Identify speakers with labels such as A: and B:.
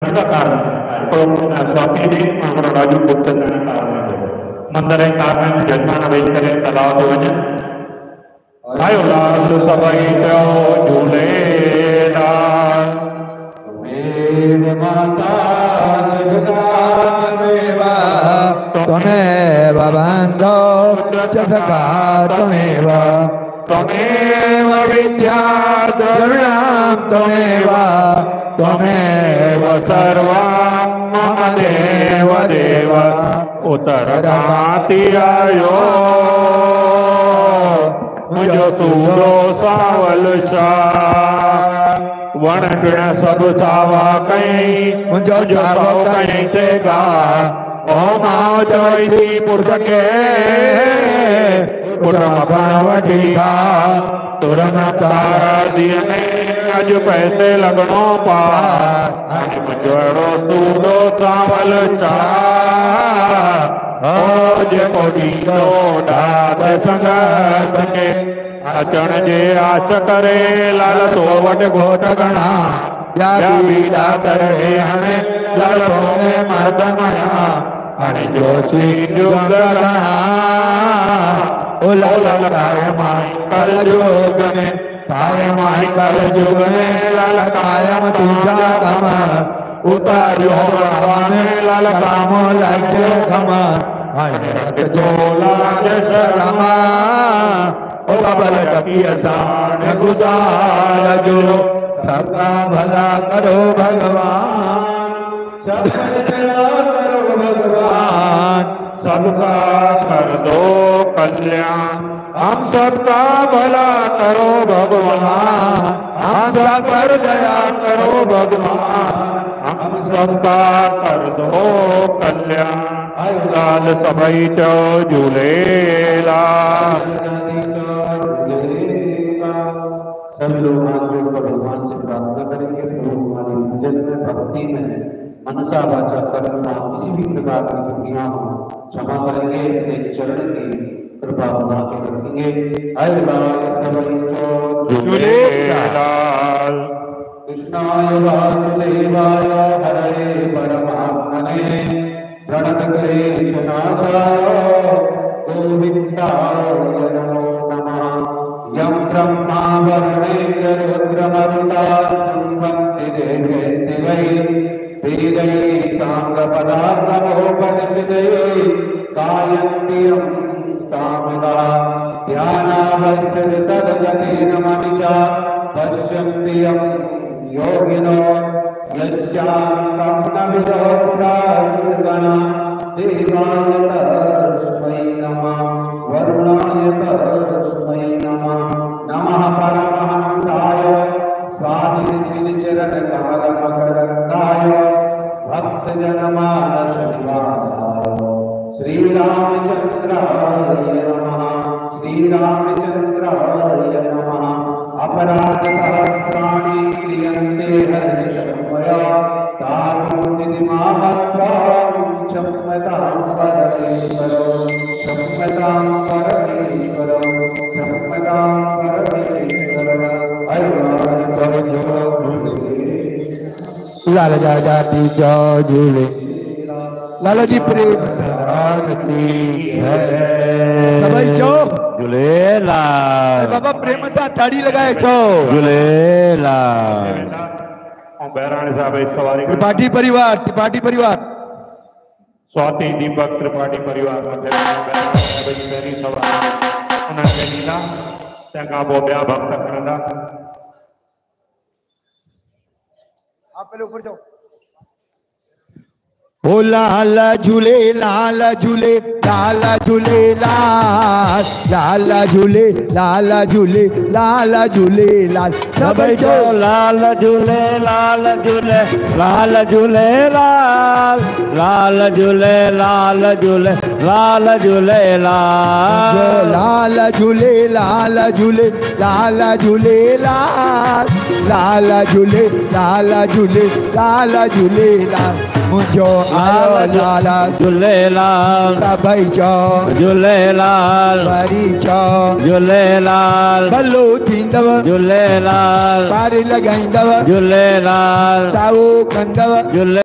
A: स्वामी राजू गुप्त मंदिर कारण जजमान वेही करे तलाव ते वञनि आयो लाल सभई चओ झूलेलाल
B: मेरे माता जगन्नाथदेवा त्वमेव बन्धो च सखा त्वमेव विद्या द्रविणं त्वमेव सर्वं मम देव देव
A: उत्तरकांति आयो मुझो सूदो सावल वण टिण सब सावा कई मुझो सावो कई ते गा ओ मां चवई पुरख के पुरम पण वठी गा तुरम तारा दियने अज पैसे लगणो पार अज मुझो अड़ो सूदो सावल ओ जेको ॾींदो ॾाढ संगत के अचण जे आच करे लाल तो वट घोट घणा ॿिया बीड़ा करे हाणे लाल में मर्द मया हाणे जोशी जुग घणा ओ लाल काय माई कल जुग में काय माई कल जुग में लाल कायम तुझा कम उतारियो भगवान लाल काम लगे खम लाज शर्मा ओ बबल टपी असान गुजार जो सबका भला करो भगवान सबका भला करो भगवान सबका कर दो कल्याण हम सबका भला करो भगवान हम सब पर दया करो भगवान हम सबका कर दो कल्याण लाल सभई चो झूलेलाल
B: सब लोग भगवान से प्रार्थना करेंगे प्रभु हमारी पूजन में भक्ति में मनसा वाचा कर्म किसी भी प्रकार की त्रुटियां हो क्षमा करेंगे अपने चरण की कृपा बना के रखेंगे हर लाल सभई चो
A: झूलेलाल
B: कृष्णाय वासुदेवाय हरे परमात्मने प्रणत क्लेश नाशाय गोविंदाय नमो नमः यं ब्रह्मा वरुणेन्द्र रुद्रमरुतास्तं वन्दे देवैस्तिवै वेदैः साङ्गपदार्थमोपनिषदैः गायन्त्यं सामदा ध्यानावस्थिततद्गतेन मनिषा पश्यन्ति यं योगिनो यस्यान्तं न विदो सुरासुरगणा देवाय तस्मै नमः वरुणाय तस्मै नमः नमः परमहंसाय स्वादिचरणकमलमकरन्दाय भक्तजनमानसनिवासाय श्रीरामचन्द्राय नमः श्रीरामचन्द्राय नमः अपराधसहस्राणि क्रियन्ते हर्षमया तासु सिद्धिमामत्वां क्षम्यतां परमेश्वरो क्षम्यतां परमेश्वरो क्षम्यतां परमेश्वरो लाल जाती जो झूले लाला जी प्रेम सराहती है सभी चो
C: झूलेलाल
B: बाबा प्रेम से ताड़ी लगाए छो
C: झूलेलाल
A: बहराणे साहब सवारी
B: त्रिपाठी परिवार
A: स्वाति दीपक त्रिपाठी परिवार पहिरीं सवारी उन्हनि खे ॾींदा तंहिंखां पोइ ॿिया भक्त खणंदा
B: आप पहले ऊपर जाओ
D: ओ लाल झूले लाल झूले लाल झूले लाल झूले लाल झूले लाल झूले लाल
C: सब जो लाल झूले लाल झूले लाल झूले लाल लाल झूले लाल झूले लाल झूले
D: लाल झूले लाल झूले लाल झूले लाल झूले लाल झूले लाल झूले लाल मुंहिंजो आयो लाल
C: झूलेलाल
D: सभई चओ
C: झूलेलाल
D: वरी चओ
C: झूलेलाल
D: भलो थींदव
C: झूलेलाल
D: पार लॻाईंदव
C: झूलेलाल
D: साओ कंदव
C: झूले